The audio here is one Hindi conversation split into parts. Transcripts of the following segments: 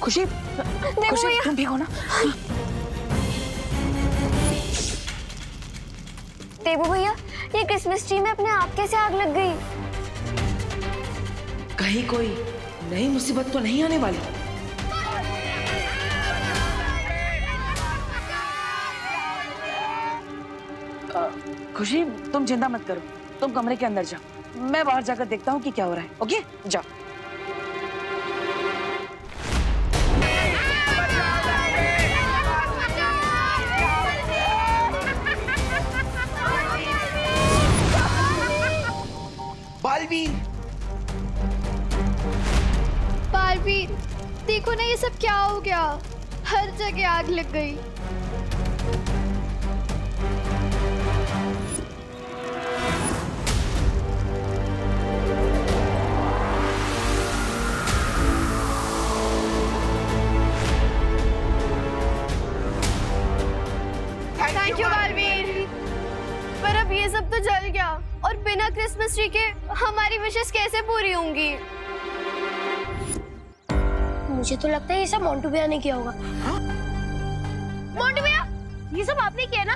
खुशी, खुशी तुम ठीक हो ना? देवू भैया, ये क्रिसमस ट्री में अपने आप कैसे आग लग गई? कहीं कोई नई मुसीबत तो नहीं आने वाली? खुशी तुम चिंता मत करो, तुम कमरे के अंदर जाओ, मैं बाहर जाकर देखता हूँ कि क्या हो रहा है। ओके जाओ। बालवीर, बालवीर, देखो ना ये सब क्या हो गया, हर जगह आग लग गई। Thank you Baalveer. पर अब ये सब तो जल गया और बिना क्रिसमस ट्री के हमारी विशेष कैसे पूरी होंगी? मुझे तो लगता है ये सब मोंटू भैया ने किया होगा। मोंटू भैया, ये सब आपने किया ना?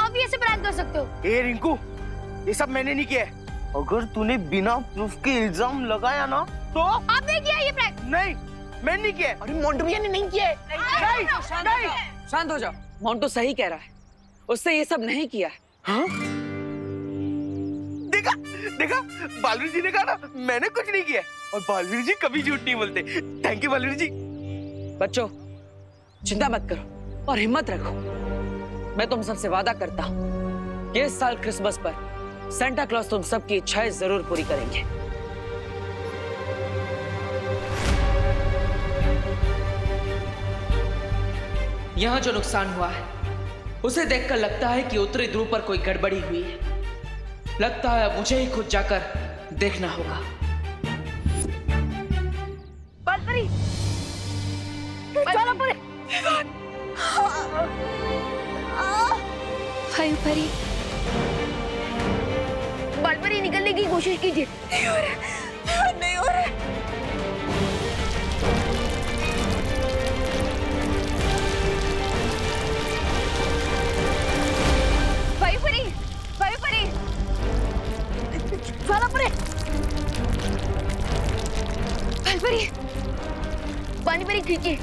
आप भी ऐसे प्रैंक कर सकते हो। ए रिंकू, ये सब मैंने नहीं किया। अगर तूने बिना प्रूफ के इल्जाम लगाया ना तो आपने किया ये प्रैंक? नहीं, मैंने नहीं किया। अरे मोंटू भैया ने नहीं किया। नहीं, शांत हो जाओ, मोंटू सही कह रहा है, उससे ये सब नहीं किया है। हाँ? देखा देखा, बालवीर जी ने कहा ना मैंने कुछ नहीं किया, और बालवीर जी कभी झूठ नहीं बोलते। थैंक यू बालवीर जी। बच्चों चिंता मत करो और हिम्मत रखो, मैं तुम सबसे वादा करता हूँ कि इस साल क्रिसमस पर सेंटा क्लॉज तुम सबकी इच्छाएं जरूर पूरी करेंगे। यहाँ जो नुकसान हुआ है उसे देखकर लगता है कि उत्तरी ध्रुव पर कोई गड़बड़ी हुई है। लगता है अब मुझे ही खुद जाकर देखना होगा। बालपरी, चलो परे। हाय परी, बालपरी निकलने की कोशिश कीजिए। नहीं हो रहा, नहीं हो रहा। पानी परी खींचिए।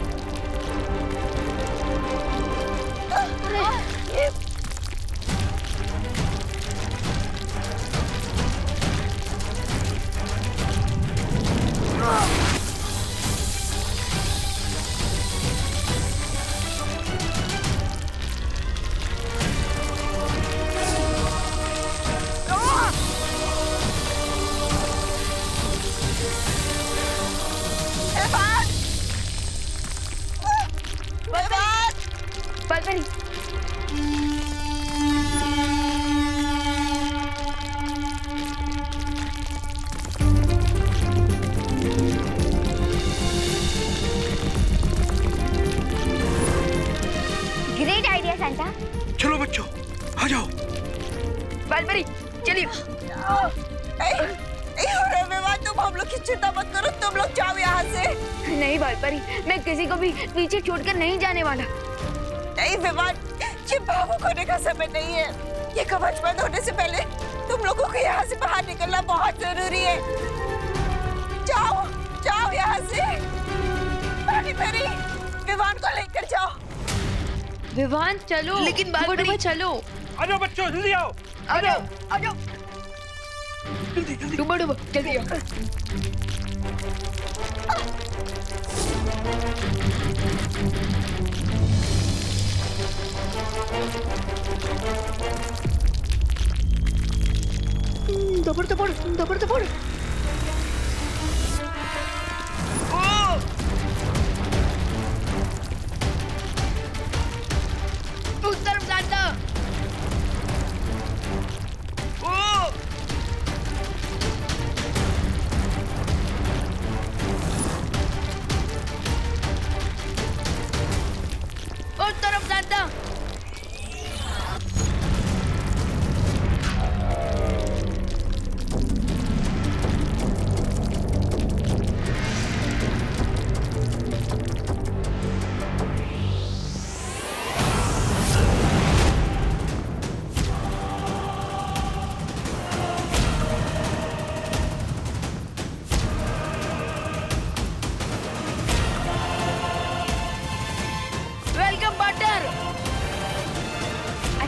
बालपरी, ग्रेट आइडिया सांता। चलो बच्चों आ जाओ। बालपरी चलिए। तुम हम लोग की चिंता मत करो, तुम लोग जाओ यहाँ से। नहीं बालपरी, मैं किसी को भी पीछे छोड़कर नहीं जाने वाला। नहीं विमान, ये भावुक होने का समय नहीं है। ये कवच बंद होने से पहले तुम लोगों को यहाँ से बाहर निकलना बहुत जरूरी है। जाओ जाओ यहाँ से। परी, विमान को लेकर जाओ। विवान चलो। लेकिन बालपरी चलो। आ जाओ बच्चों, जल्दी आओ। आ जाओ, आ जाओ। डूबो डूबो, जल्दी आओ। दबड़ दबड़ दबड़ दबड़। उस तरफ जाता। उस तरफ जाता।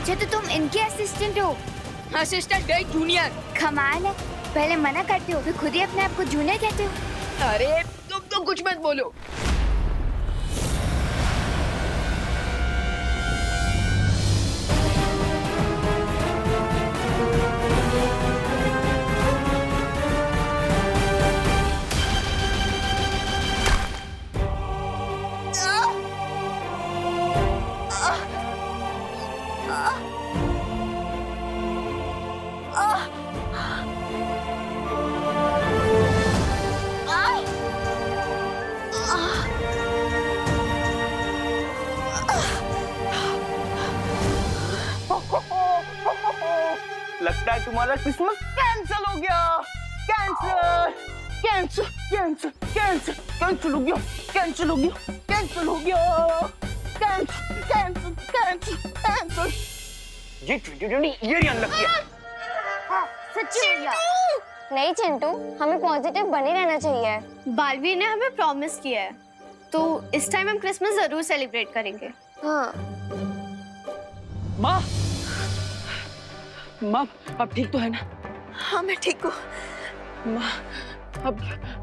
अच्छा तो तुम इनके असिस्टेंट हो? असिस्टेंट है जूनियर। कमाल है, पहले मना करते हो फिर खुद ही अपने आप को जूनियर कहते हो। अरे तुम तो कुछ मत बोलो। लगता है तुम्हारा क्रिसमस कैंसिल हो गया। Cancel cancel cancel cancel cancel हो गया, कैंसिल हो गया, कैंसिल हो गया, कैंसिल कैंसिल कैंसिल कैंसिल। ये 2020 ये रियान लग गया। सच्ची भैया। नहीं चिंटू, हमें पॉजिटिव बने रहना चाहिए। बालवीर ने हमें प्रॉमिस किया है, तो इस टाइम हम क्रिसमस जरूर सेलिब्रेट करेंगे। हाँ। माँ, माँ अब ठीक तो है ना? हाँ मैं ठीक हूँ। माँ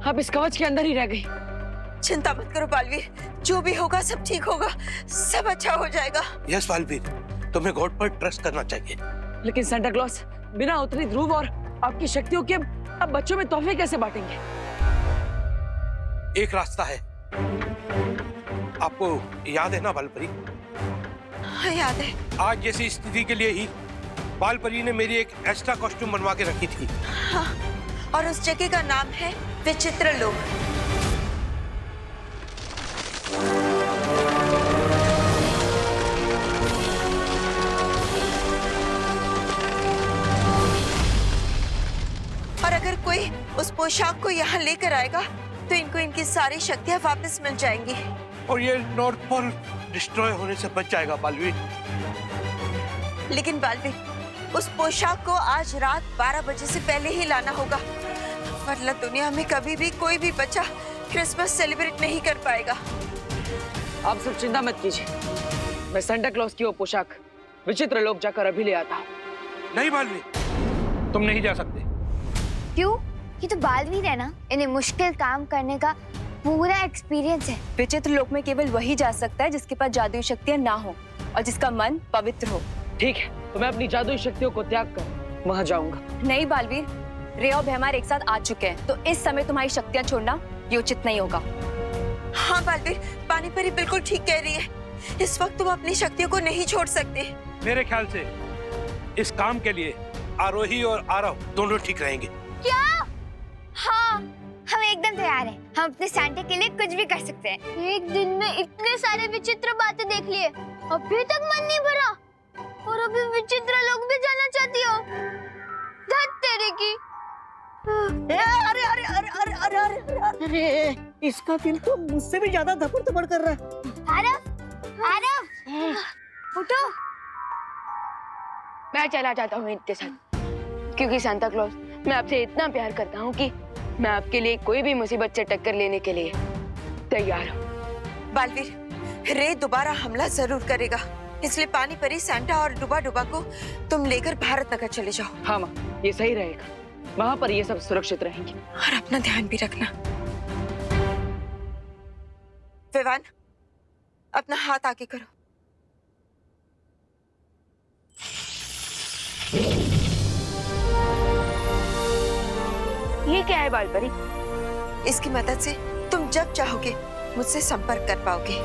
अब इस कवच के अंदर ही रह गई। चिंता मत करो बालवीर, जो भी होगा सब ठीक होगा, सब अच्छा हो जाएगा। यस बालवीर, तुम्हें गॉड पर ट्रस्ट करना चाहिए। लेकिन सेंटा क्लॉज बिना उतरी ध्रुव और आपकी शक्तियों के अब बच्चों में तोहफे कैसे बांटेंगे? एक रास्ता है, आपको याद है ना बालपरी? हाँ याद है। आज जैसी स्थिति के लिए ही बालपरी ने मेरी एक एक्स्ट्रा कॉस्ट्यूम बनवा के रखी थी। हाँ, और उस जगह का नाम है विचित्र लोक। और अगर कोई उस पोशाक को यहाँ लेकर आएगा तो इनको इनकी सारी शक्तियाँ वापस मिल जाएंगी। और ये नॉर्थ पोल डिस्ट्रॉय होने से बच जाएगा बालवीर। लेकिन बालवीर, उस पोशाक को आज रात 12 बजे से पहले ही लाना होगा, वरना दुनिया में कभी भी कोई भी बच्चा क्रिसमस सेलिब्रेट नहीं कर पाएगा। आप सब चिंता मत कीजिए, मैं सेंटा क्लॉज की वो पोशाक विचित्र लोक जाकर अभी ले आता हूँ। नहीं बालवीर, तुम नहीं जा सकते। क्यों? ये तो बालवीर है ना, इन्हें मुश्किल काम करने का पूरा एक्सपीरियंस है। विचित्र लोक में केवल वही जा सकता है जिसके पास जादुई शक्तियां ना हो और जिसका मन पवित्र हो। ठीक है, तो मैं अपनी जादुई शक्तियों को त्याग कर वहां जाऊंगा। नहीं बालवीर, रे और भैमार एक साथ आ चुके हैं, तो इस समय तुम्हारी शक्तियां छोड़ना ये उचित नहीं होगा। हाँ बालवीर, पानी परी बिल्कुल ठीक कह रही है, इस वक्त तुम अपनी शक्तियों को नहीं छोड़ सकते। मेरे ख्याल से इस काम के लिए आरोही और आरव दोनों ठीक रहेंगे। क्या? हाँ, हम एकदम तैयार हैं। हम अपने सैंटा के लिए कुछ भी कर सकते हैं। एक दिन में इतने सारे विचित्र बातें देख लिए, अभी तक मन नहीं भरा, और अभी विचित्र लोग भी जाना चाहती हो? धत तेरे की। अरे अरे अरे अरे अरे अरे अरे, इसका दिल तो मुझसे भी ज्यादा धपड़ धपड़ कर रहा है। आरव, आरव, उठो। मैं चला जाता हूँ इनके साथ, क्योंकि सांता क्लॉज मैं आपसे इतना प्यार करता हूँ कि मैं आपके लिए कोई भी मुसीबत से टक्कर लेने के लिए तैयार हूँ। बालवीर, रे दोबारा हमला जरूर करेगा, इसलिए पानी परी, सैंटा और डुबा डुबा को तुम लेकर भारत नगर चले जाओ। हाँ माँ, ये सही रहेगा, वहाँ पर ये सब सुरक्षित रहेंगे। और अपना ध्यान भी रखना। विवान, अपना हाथ आगे करो। ये क्या है बालपरी? इसकी मदद से तुम जब चाहोगे मुझसे संपर्क कर पाओगे।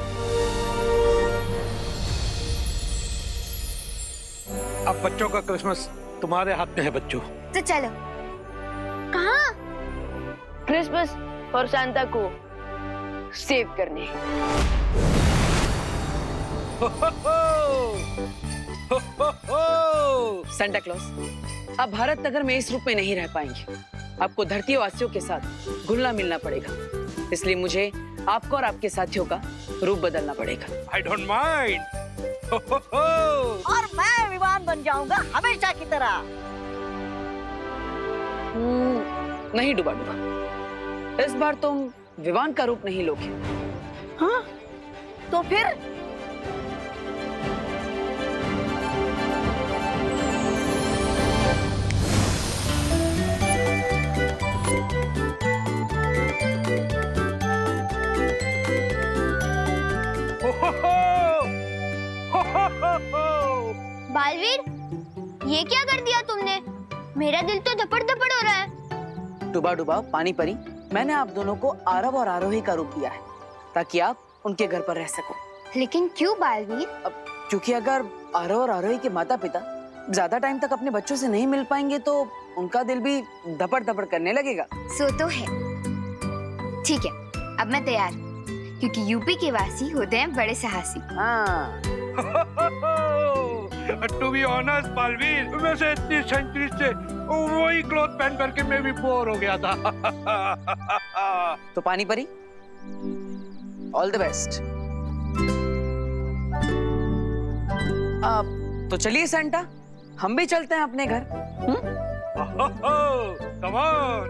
अब बच्चों का क्रिसमस तुम्हारे हाथ में है बच्चों। तो चलो। कहाँ? क्रिसमस और सांता को सेव करने। सेंटा क्लॉज आप भारत नगर में इस रूप में नहीं रह पाएंगे, आपको धरती वासियों के साथ घुलना मिलना पड़ेगा, इसलिए मुझे आपको और आपके साथियों का रूप बदलना पड़ेगा। I don't mind. और मैं विमान बन जाऊंगा हमेशा की तरह। नहीं डुबा डुबा, इस बार तुम विवान का रूप नहीं लोगे। हाँ, तो फिर बालवीर, ये क्या कर दिया तुमने? मेरा दिल तो धपड़ धपड़ हो रहा है। डुबा डुबा पानी परी, मैंने आप दोनों को आरव और आरोही का रूप दिया है ताकि आप उनके घर पर रह सको। लेकिन क्यों बालवीर? अब क्योंकि अगर आरव और आरोही के माता पिता ज्यादा टाइम तक अपने बच्चों से नहीं मिल पाएंगे तो उनका दिल भी धपड़ धपड़ करने लगेगा। सो तो है। ठीक है, अब मैं तैयार, क्योंकि यूपी के वासी होते हैं बड़े साहसी। हाँ। टू बी ऑनेस्ट बालवीर, वैसे इतनी सेंचुरी से वही क्लॉथ पहन करके मैं भी बोर हो गया था। तो पानी परी, ऑल द बेस्ट। अब तो चलिए सेंटा, हम भी चलते हैं अपने घर। Come on.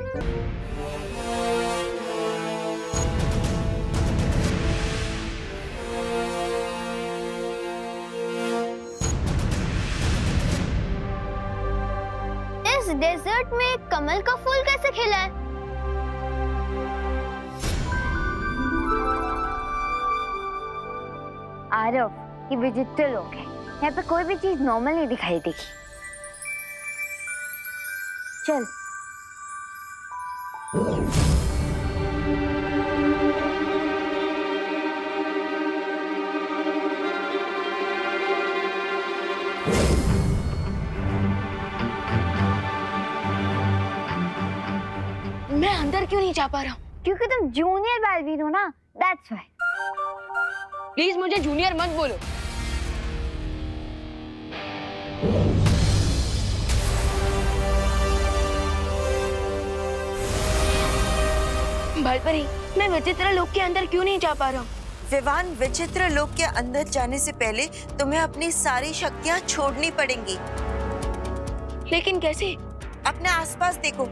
इस डेजर्ट में कमल का फूल कैसे खिला है? आरव, ये विचित्र लोग हैं। यहाँ पे कोई भी चीज नॉर्मल नहीं दिखाई देगी। चल। मैं अंदर क्यों नहीं जा पा रहा हूँ? क्योंकि तुम जूनियर बालवीर हो ना, दैट्स व्हाई। प्लीज मुझे जूनियर मत बोलो। बालपरी, मैं विचित्र लोक के अंदर क्यों नहीं जा पा रहा हूँ? विवान, विचित्र लोक के अंदर जाने से पहले तुम्हें अपनी सारी शक्तियाँ छोड़नी पड़ेंगी। लेकिन कैसे? अपने आसपास देखो,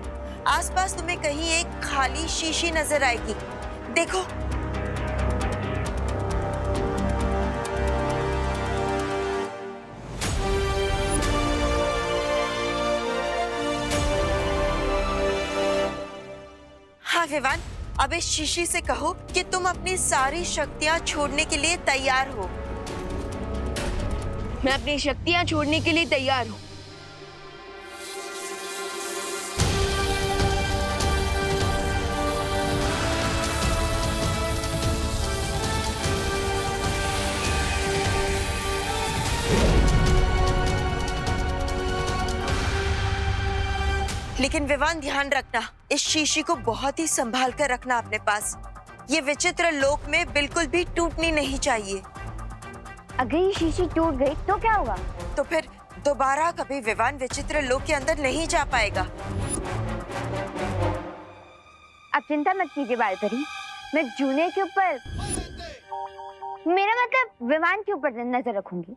आसपास तुम्हें कहीं एक खाली शीशी नजर आएगी। देखो। हाँ विवान, अब इस शीशी से कहो कि तुम अपनी सारी शक्तियाँ छोड़ने के लिए तैयार हो। मैं अपनी शक्तियाँ छोड़ने के लिए तैयार हूँ। लेकिन विवान, ध्यान रखना, इस शीशी को बहुत ही संभाल कर रखना अपने पास। ये विचित्र लोक में बिल्कुल भी टूटनी नहीं चाहिए। अगर ये शीशी टूट गई तो क्या होगा? तो फिर दोबारा कभी विवान विचित्र लोक के अंदर नहीं जा पाएगा। अब चिंता मत कीजिए बालपरी, मैं जूनियर के ऊपर, मेरा मतलब विवान के ऊपर नजर रखूंगी।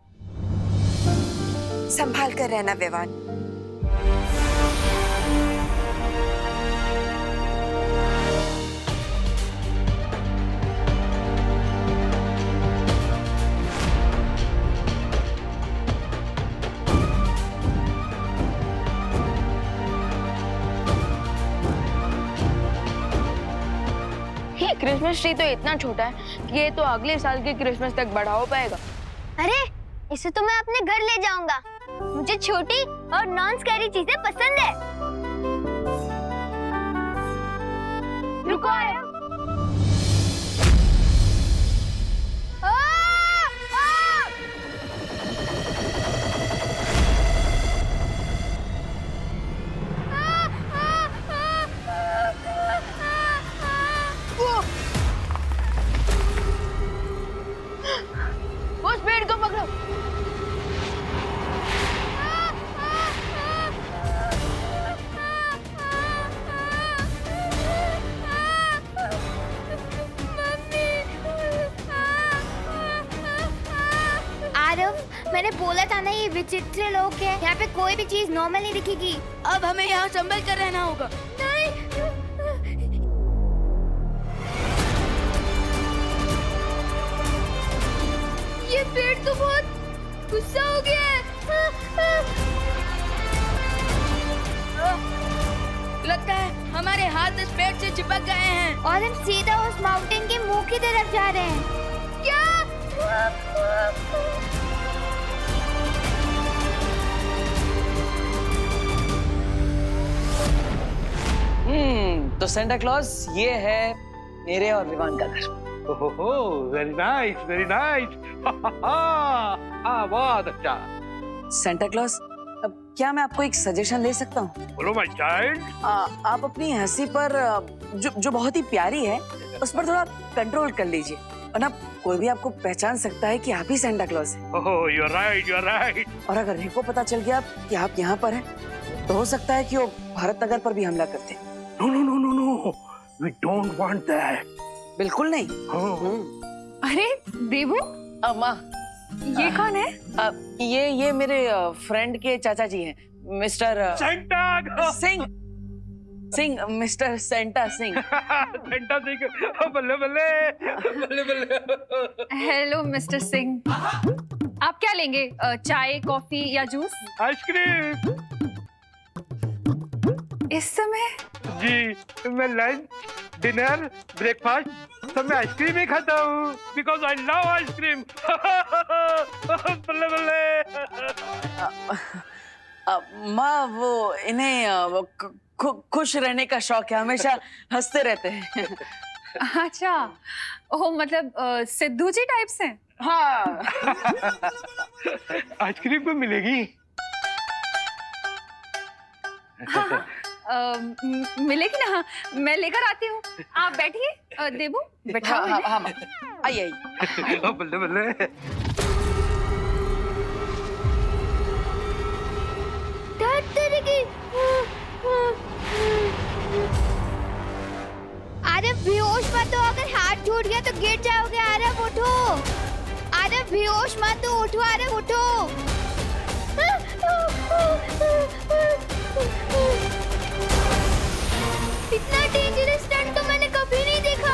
संभाल कर रहना विवान। क्रिसमस ट्री तो इतना छोटा है कि ये तो अगले साल के क्रिसमस तक बड़ा हो पाएगा। अरे, इसे तो मैं अपने घर ले जाऊंगा। मुझे छोटी और नॉन स्कैरी चीजें पसंद है। रुको आया। मैंने बोला था ना, ये विचित्र लोग हैं। यहाँ पे कोई भी चीज नॉर्मल नहीं दिखेगी। अब हमें यहाँ संभल कर रहना होगा। नहीं। ये पेड़ तो बहुत गुस्सा हो गया है। लगता है हमारे हाथ इस पेड़ से चिपक गए हैं और हम सीधा उस माउंटेन के मुंह की तरफ जा रहे हैं। क्या? तो सेंटा क्लॉज ये है मेरे और विवान का घर। ओहो, वेरी नाइस, वेरी नाइस। हाँ, बहुत अच्छा। सेंटा क्लॉज, अब क्या मैं आपको एक सजेशन दे सकता हूँ? बोलो माय चाइल्ड। आप अपनी हंसी पर जो बहुत ही प्यारी है उस पर थोड़ा कंट्रोल कर लीजिए, वरना कोई भी आपको पहचान सकता है कि आप ही सेंटा क्लॉज हैं। Oh, you are right, you are right. और अगर रिको पता चल गया कि आप यहाँ पर हैं, तो हो सकता है कि वो भारत नगर पर भी हमला करते हैं। No no no no no, we don't want that. बिल्कुल नहीं। अरे देवू, माँ, ये कौन है? ये मेरे फ्रेंड के चाचा जी हैं, mister Santa Singh. Mister Santa Singh. Santa Singh, बल्ले बल्ले बल्ले बल्ले। हेलो मिस्टर सिंह, आप क्या लेंगे? चाय, कॉफी या जूस? आइसक्रीम। इस समय? जी, मैं लंच, डिनर, ब्रेकफास्ट सब मैं आइसक्रीम ही खाता हूँ, बिकॉज आई लव आइसक्रीम। बल्ले बल्ले। माँ, वो इन्हें खुश रहने का शौक है, हमेशा हंसते रहते हैं। अच्छा, ओह मतलब सिद्धू जी टाइप से? हाँ। आइसक्रीम को मिलेगी? हाँ, मिलेगी ना? मैं लेकर आती हूँ, आप बैठिए। देबू, बैठाओ। हाँ, हाँ, हाँ, आइए। बल्ले बल्ले। अरे बेहोश मत हो, अगर हाथ टूट गया तो गिर जाओगे। आरव उठो, अरे बेहोश मत हो, उठो आरव उठो। इतना डेंजरस स्टंट तो मैंने कभी नहीं देखा।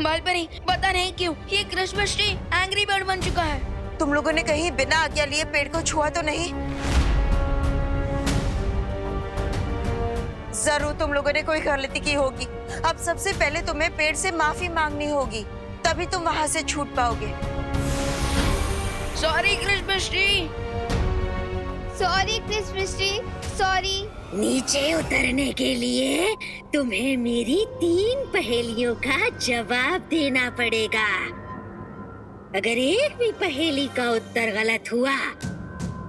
बालपरी, पता नहीं क्यों ये क्रिसमस ट्री एंग्री बर्ड बन चुका है। तुम लोगों ने कहीं बिना आज्ञा लिए पेड़ को छुआ तो नहीं? जरूर तुम लोगों ने कोई गलती की होगी। अब सबसे पहले तुम्हें पेड़ से माफी मांगनी होगी, तभी तुम वहां से छूट पाओगे। Sorry Christmas tree. Sorry Christmas tree, sorry. नीचे उतरने के लिए तुम्हें मेरी 3 पहेलियों का जवाब देना पड़ेगा। अगर एक भी पहेली का उत्तर गलत हुआ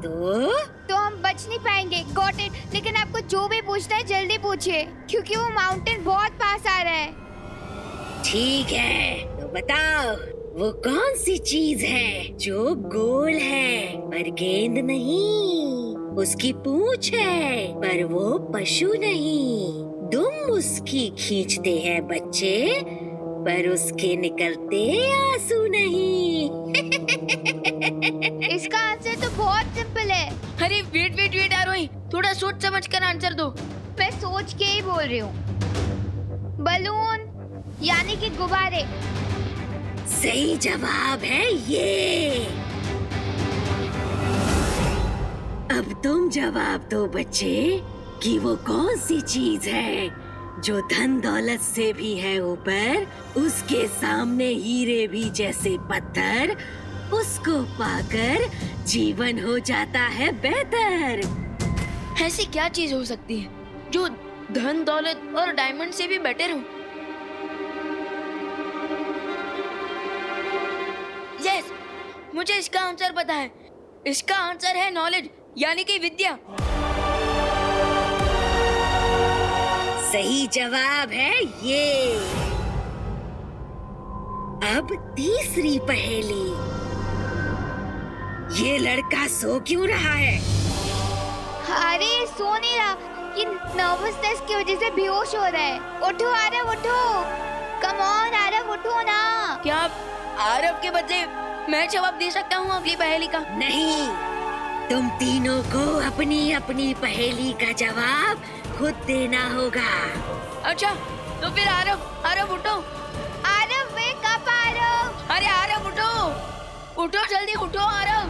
तो हम बच नहीं पाएंगे। Got it. लेकिन आपको जो भी पूछना है जल्दी पूछिए, क्योंकि वो माउंटेन बहुत पास आ रहा है। ठीक है, तो बताओ वो कौन सी चीज है जो गोल है पर गेंद नहीं, उसकी पूंछ है पर वो पशु नहीं, दुम उसकी खींचते हैं बच्चे पर उसके निकलते आंसू नहीं। इसका आंसर तो बहुत सिंपल है। अरे वेट आरोही, थोड़ा सोच समझ कर आंसर दो। मैं सोच के ही बोल रही हूँ। बलून, यानी कि गुब्बारे। सही जवाब है ये। अब तुम जवाब दो बच्चे कि वो कौन सी चीज है जो धन दौलत से भी है ऊपर, उसके सामने हीरे भी जैसे पत्थर, उसको पाकर जीवन हो जाता है बेहतर। ऐसी क्या चीज हो सकती है जो धन दौलत और डायमंड से भी बेटर हो? यस, मुझे इसका आंसर पता है। इसका आंसर है नॉलेज, यानी कि विद्या। सही जवाब है ये। अब तीसरी पहेली। ये लड़का सो क्यों रहा है? अरे सो नहीं रहा, ये नर्वसनेस की वजह से बेहोश हो रहा है। उठो आरव, उठो। कम ऑन आरव, उठो ना। क्या आरव के बदले मैं जवाब दे सकता हूँ अगली पहेली का? नहीं, तुम तीनों को अपनी अपनी पहेली का जवाब खुद देना होगा। अच्छा, तो फिर आरव उठो। Aarav wake up Aarav. अरे आरव उठो, उठो जल्दी उठो आरव।